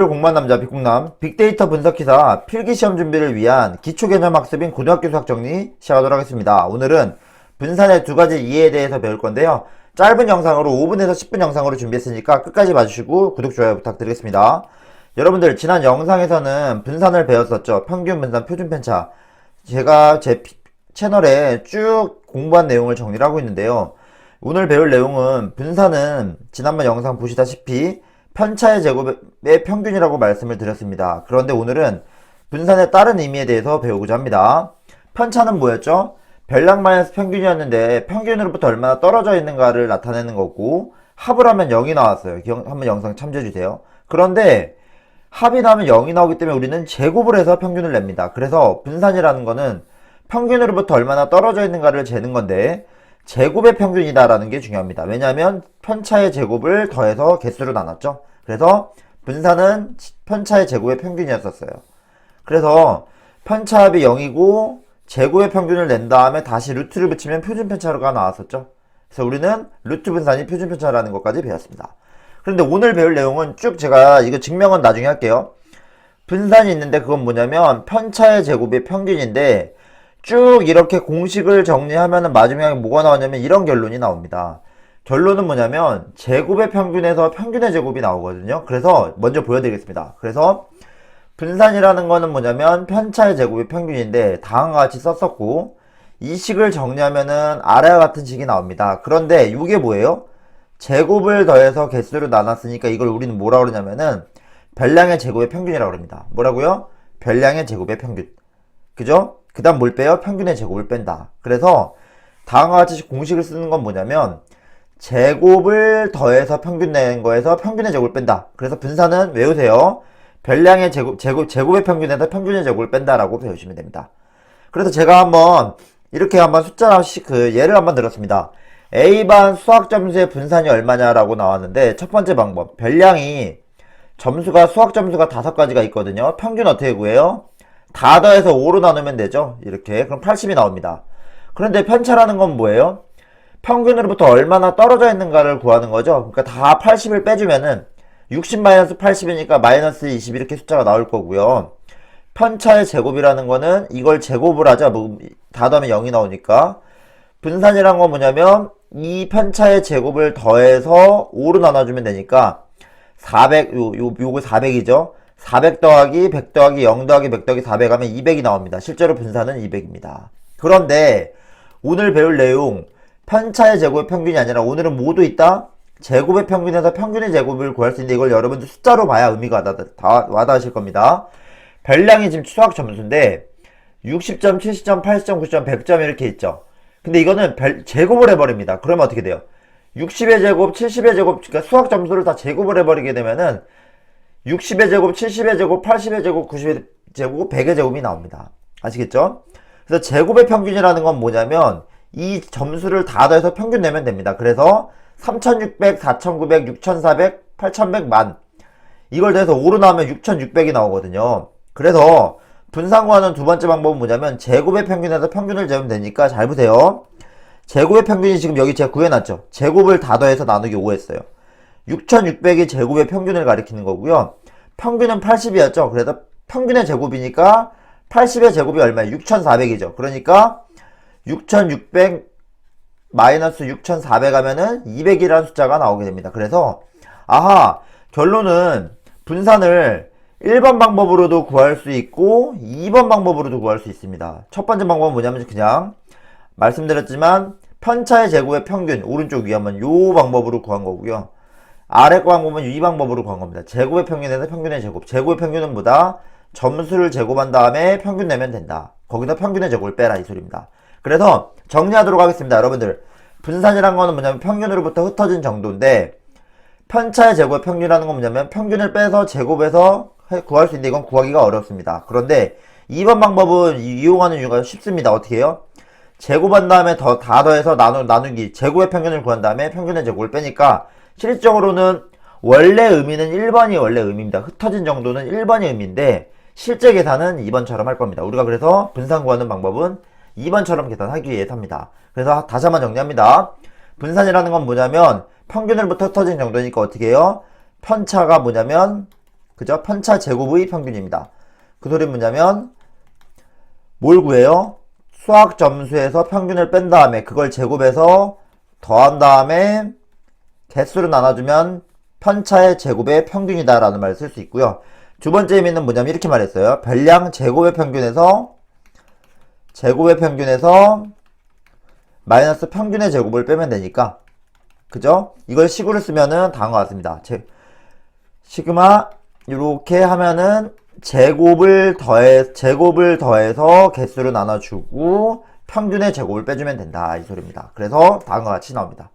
공부한 남자 빅공남 빅데이터 분석기사 필기시험 준비를 위한 기초개념 학습인 고등학교 수학 정리 시작하도록 하겠습니다. 오늘은 분산의 두 가지 이해에 대해서 배울 건데요. 짧은 영상으로 5분에서 10분 영상으로 준비했으니까 끝까지 봐주시고 구독, 좋아요 부탁드리겠습니다. 여러분들 지난 영상에서는 분산을 배웠었죠. 평균 분산, 표준 편차. 제가 제 채널에 쭉 공부한 내용을 정리를 하고 있는데요. 오늘 배울 내용은 분산은 지난번 영상 보시다시피 편차의 제곱의 평균이라고 말씀을 드렸습니다. 그런데 오늘은 분산의 다른 의미에 대해서 배우고자 합니다. 편차는 뭐였죠? 별량 마이너스 평균이었는데 평균으로부터 얼마나 떨어져 있는가를 나타내는 거고, 합을 하면 0이 나왔어요. 한번 영상 참조해주세요. 그런데 합이 나면 0이 나오기 때문에 우리는 제곱을 해서 평균을 냅니다. 그래서 분산이라는 거는 평균으로부터 얼마나 떨어져 있는가를 재는 건데 제곱의 평균이다라는 게 중요합니다. 왜냐하면 편차의 제곱을 더해서 개수로 나눴죠. 그래서 분산은 편차의 제곱의 평균이었었어요. 그래서 편차합이 0이고 제곱의 평균을 낸 다음에 다시 루트를 붙이면 표준 편차가 나왔었죠. 그래서 우리는 루트 분산이 표준 편차라는 것까지 배웠습니다. 그런데 오늘 배울 내용은 쭉 제가 이거 증명은 나중에 할게요. 분산이 있는데 그건 뭐냐면 편차의 제곱의 평균인데 쭉 이렇게 공식을 정리하면 마지막에 뭐가 나오냐면 이런 결론이 나옵니다. 결론은 뭐냐면 제곱의 평균에서 평균의 제곱이 나오거든요. 그래서 먼저 보여드리겠습니다. 그래서 분산이라는 거는 뭐냐면 편차의 제곱의 평균인데 다음과 같이 썼었고, 이 식을 정리하면은 아래와 같은 식이 나옵니다. 그런데 이게 뭐예요? 제곱을 더해서 개수로 나눴으니까 이걸 우리는 뭐라고 그러냐면은 별량의 제곱의 평균이라고 합니다. 뭐라고요? 별량의 제곱의 평균. 그죠? 그 다음 뭘 빼요? 평균의 제곱을 뺀다. 그래서 다음과 같이 공식을 쓰는 건 뭐냐면 제곱을 더해서 평균 낸 거에서 평균의 제곱을 뺀다. 그래서 분산은 외우세요. 별량의 제곱의 평균에서 평균의 제곱을 뺀다라고 배우시면 됩니다. 그래서 제가 한번 이렇게 한번 숫자씩 예를 한번 들었습니다. A반 수학 점수의 분산이 얼마냐라고 나왔는데, 첫 번째 방법, 별량이 수학 점수가 5가지가 있거든요. 평균 어떻게 구해요? 다 더해서 5로 나누면 되죠. 이렇게. 그럼 80이 나옵니다. 그런데 편차라는 건 뭐예요? 평균으로부터 얼마나 떨어져 있는가를 구하는 거죠. 그러니까 다 80을 빼주면은 60-80이니까 마이너스 20 이렇게 숫자가 나올 거고요. 편차의 제곱이라는 거는 이걸 제곱을 하자. 다 더하면 0이 나오니까. 분산이란 건 뭐냐면 이 편차의 제곱을 더해서 5로 나눠주면 되니까 400, 요거 400이죠. 400 더하기 100 더하기 0 더하기 100 더하기 400 하면 200이 나옵니다. 실제로 분산은 200입니다. 그런데 오늘 배울 내용 편차의 제곱의 평균이 아니라 오늘은 뭐도 있다? 제곱의 평균에서 평균의 제곱을 구할 수 있는데 이걸 여러분들 숫자로 봐야 의미가 와닿으실 겁니다. 별량이 지금 수학 점수인데 60점, 70점, 80점, 90점, 100점 이렇게 있죠. 근데 이거는 제곱을 해버립니다. 그러면 어떻게 돼요? 60의 제곱, 70의 제곱, 그러니까 수학 점수를 다 제곱을 해버리게 되면은 60의 제곱, 70의 제곱, 80의 제곱, 90의 제곱, 100의 제곱이 나옵니다. 아시겠죠? 그래서 제곱의 평균이라는 건 뭐냐면 이 점수를 다 더해서 평균 내면 됩니다. 그래서 3600, 4900, 6400, 8100, 만 이걸 더해서 5로 나오면 6600이 나오거든요. 그래서 분산 구하는 두 번째 방법은 뭐냐면 제곱의 평균에서 평균을 재면 되니까 잘 보세요. 제곱의 평균이 지금 여기 제가 구해놨죠. 제곱을 다 더해서 나누기 5 했어요. 6600이 제곱의 평균을 가리키는 거고요. 평균은 80이었죠. 그래서 평균의 제곱이니까 80의 제곱이 얼마예요? 6400이죠. 그러니까 6600 마이너스 6400 하면은 200이라는 숫자가 나오게 됩니다. 그래서 아하, 결론은 분산을 1번 방법으로도 구할 수 있고 2번 방법으로도 구할 수 있습니다. 첫 번째 방법은 뭐냐면 그냥 말씀드렸지만 편차의 제곱의 평균, 오른쪽 위에 한번 요 방법으로 구한 거고요. 아래 거 방법은 이 방법으로 구한 겁니다. 제곱의 평균에서 평균의 제곱. 제곱의 평균은 뭐다? 점수를 제곱한 다음에 평균 내면 된다. 거기다 평균의 제곱을 빼라 이 소리입니다. 그래서 정리하도록 하겠습니다. 여러분들, 분산이란 거는 뭐냐면 평균으로부터 흩어진 정도인데 편차의 제곱의 평균이라는 건 뭐냐면 평균을 빼서 제곱해서 구할 수 있는데 이건 구하기가 어렵습니다. 그런데 2번 방법은 이용하는 이유가 쉽습니다. 어떻게 해요? 제곱한 다음에 다 더해서 나누기, 제곱의 평균을 구한 다음에 평균의 제곱을 빼니까 실질적으로는 원래 의미는 1번이 원래 의미입니다. 흩어진 정도는 1번이 의미인데 실제 계산은 2번처럼 할 겁니다. 우리가 그래서 분산 구하는 방법은 2번처럼 계산하기 위해서 합니다. 그래서 다시 한번 정리합니다. 분산이라는 건 뭐냐면 평균으로부터 흩어진 정도니까 어떻게 해요? 편차가 뭐냐면 그죠? 편차 제곱의 평균입니다. 그 소리는 뭐냐면 뭘 구해요? 수학 점수에서 평균을 뺀 다음에 그걸 제곱해서 더한 다음에 개수로 나눠주면 편차의 제곱의 평균이다 라는 말을 쓸 수 있고요. 두 번째 의미는 뭐냐면 이렇게 말했어요. 별량 제곱의 평균에서 마이너스 평균의 제곱을 빼면 되니까, 그죠? 이걸 식으로 쓰면은 다음과 같습니다. 시그마 이렇게 하면은 제곱을 더해서 개수를 나눠주고 평균의 제곱을 빼주면 된다 이 소리입니다. 그래서 다음과 같이 나옵니다.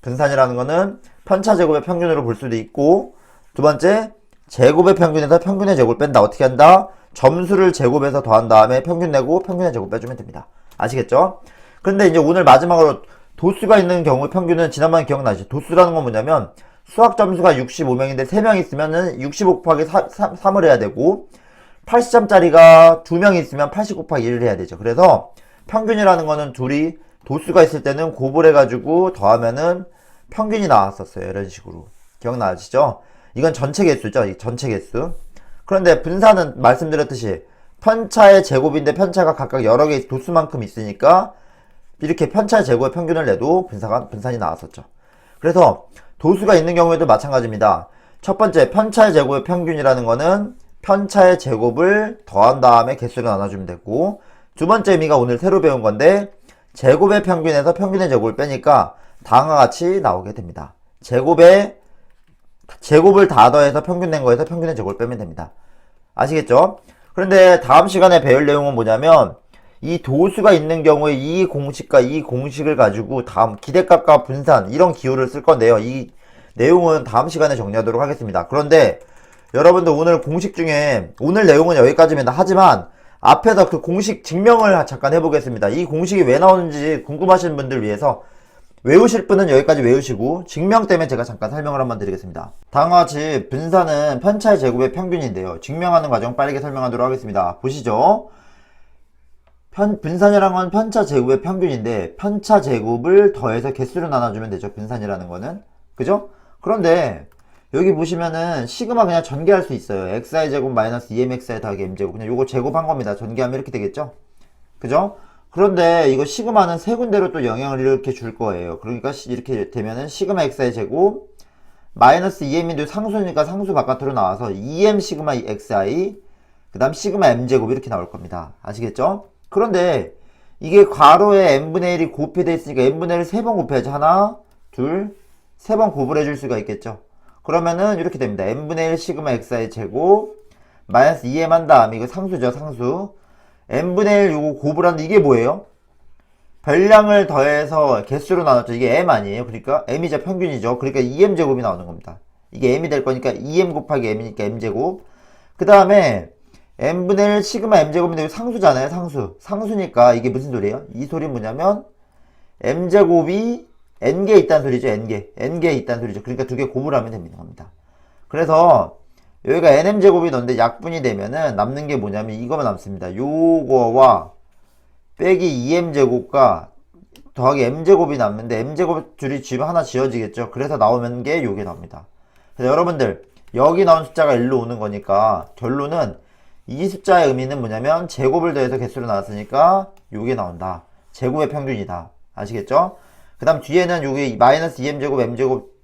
분산이라는 거는 편차 제곱의 평균으로 볼 수도 있고, 두 번째 제곱의 평균에서 평균의 제곱을 뺀다. 어떻게 한다? 점수를 제곱해서 더한 다음에 평균 내고 평균의 제곱 빼주면 됩니다. 아시겠죠? 근데 이제 오늘 마지막으로 도수가 있는 경우 평균은 지난번에 기억나시죠? 도수라는 건 뭐냐면 수학 점수가 65명인데 3명 있으면은 65 곱하기 3을 해야 되고 80점짜리가 2명 있으면 80 곱하기 1을 해야 되죠. 그래서 평균이라는 거는 둘이 도수가 있을 때는 곱을 해가지고 더하면은 평균이 나왔었어요. 이런 식으로. 기억나시죠? 이건 전체 개수죠. 이 전체 개수. 그런데 분산은 말씀드렸듯이 편차의 제곱인데 편차가 각각 여러 개의 도수만큼 있으니까 이렇게 편차의 제곱의 평균을 내도 분산이 나왔었죠. 그래서 도수가 있는 경우에도 마찬가지입니다. 첫 번째 편차의 제곱의 평균이라는 거는 편차의 제곱을 더한 다음에 개수로 나눠주면 되고, 두 번째 의미가 오늘 새로 배운 건데 제곱의 평균에서 평균의 제곱을 빼니까 다음과 같이 나오게 됩니다. 제곱을 다 더해서 평균 낸 거에서 평균의 제곱을 빼면 됩니다. 아시겠죠? 그런데 다음 시간에 배울 내용은 뭐냐면 이 도수가 있는 경우에 이 공식과 이 공식을 가지고 다음 기대값과 분산 이런 기호를 쓸 건데요. 이 내용은 다음 시간에 정리하도록 하겠습니다. 그런데 여러분들 오늘 공식 중에 오늘 내용은 여기까지입니다. 하지만 앞에서 그 공식 증명을 잠깐 해보겠습니다. 이 공식이 왜 나오는지 궁금하신 분들 위해서 외우실 분은 여기까지 외우시고 증명 때문에 제가 잠깐 설명을 한번 드리겠습니다. 다음과 같이 분산은 편차의 제곱의 평균인데요. 증명하는 과정 빠르게 설명하도록 하겠습니다. 보시죠. 분산이라는 건 편차 제곱의 평균인데 편차 제곱을 더해서 개수로 나눠주면 되죠. 분산이라는 거는. 그죠? 그런데 여기 보시면은 시그마 그냥 전개할 수 있어요. xi 제곱 마이너스 2mxi 더하기 m제곱. 그냥 요거 제곱한 겁니다. 전개하면 이렇게 되겠죠? 그죠? 그런데 이거 시그마는 세 군데로 또 영향을 이렇게 줄 거예요. 그러니까 이렇게 되면은 시그마 xi 제곱 마이너스 2m인데 상수니까 상수 바깥으로 나와서 2m 시그마 xi 그 다음 시그마 m제곱 이렇게 나올 겁니다. 아시겠죠? 그런데 이게 괄호에 n분의 1이 곱해되어 있으니까 n분의 1을 3번 곱해야지. 하나, 둘, 3번 곱을 해줄 수가 있겠죠. 그러면은 이렇게 됩니다. n분의 1 시그마 xi 제곱 마이너스 2m 한 다음에 이거 상수죠. 상수 n분의 1 요거 곱을 하는데 이게 뭐예요? 별량을 더해서 개수로 나눴죠. 이게 m 아니에요. 그러니까 m이자 평균이죠. 그러니까 2m 제곱이 나오는 겁니다. 이게 m이 될 거니까 2m 곱하기 m이니까 m 제곱. 그 다음에 n분의 1 시그마 m 제곱인데 이거 상수잖아요. 상수니까 이게 무슨 소리예요? 이 소리는 뭐냐면 m 제곱이 n개 있다는 소리죠. n개 있다는 소리죠. 그러니까 두 개 곱을 하면 됩니다. 그래서 여기가 nm제곱이 넣는데 약분이 되면은 남는 게 뭐냐면 이거만 남습니다. 요거와 빼기 2m제곱과 더하기 m제곱이 남는데 m제곱 줄이 지금 하나 지워지겠죠. 그래서 나오는 게 요게 나옵니다. 그래서 여러분들 여기 나온 숫자가 1로 오는 거니까 결론은 이 숫자의 의미는 뭐냐면 제곱을 더해서 개수로 나왔으니까 요게 나온다. 제곱의 평균이다. 아시겠죠? 그 다음 뒤에는 요게 마이너스 2m제곱 m제곱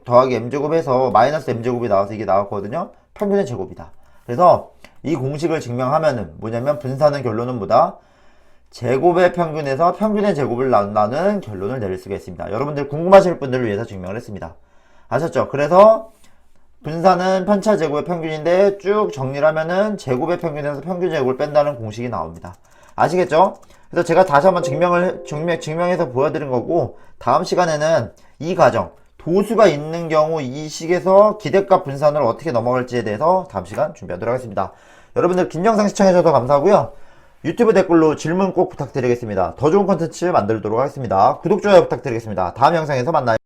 더하기 m제곱 해서 마이너스 m제곱이 나와서 이게 나왔거든요. 평균의 제곱이다. 그래서 이 공식을 증명하면은 뭐냐면 분산은 결론은 뭐다? 제곱의 평균에서 평균의 제곱을 나누는 결론을 내릴 수가 있습니다. 여러분들 궁금하실 분들을 위해서 증명을 했습니다. 아셨죠? 그래서 분산은 편차 제곱의 평균인데 쭉 정리를 하면은 제곱의 평균에서 평균 제곱을 뺀다는 공식이 나옵니다. 아시겠죠? 그래서 제가 다시 한번 증명해서 보여드린 거고, 다음 시간에는 이 과정 도수가 있는 경우 이 식에서 기대값 분산으로 어떻게 넘어갈지에 대해서 다음 시간 준비하도록 하겠습니다. 여러분들 긴 영상 시청해주셔서 감사하고요. 유튜브 댓글로 질문 꼭 부탁드리겠습니다. 더 좋은 컨텐츠 만들도록 하겠습니다. 구독, 좋아요 부탁드리겠습니다. 다음 영상에서 만나요.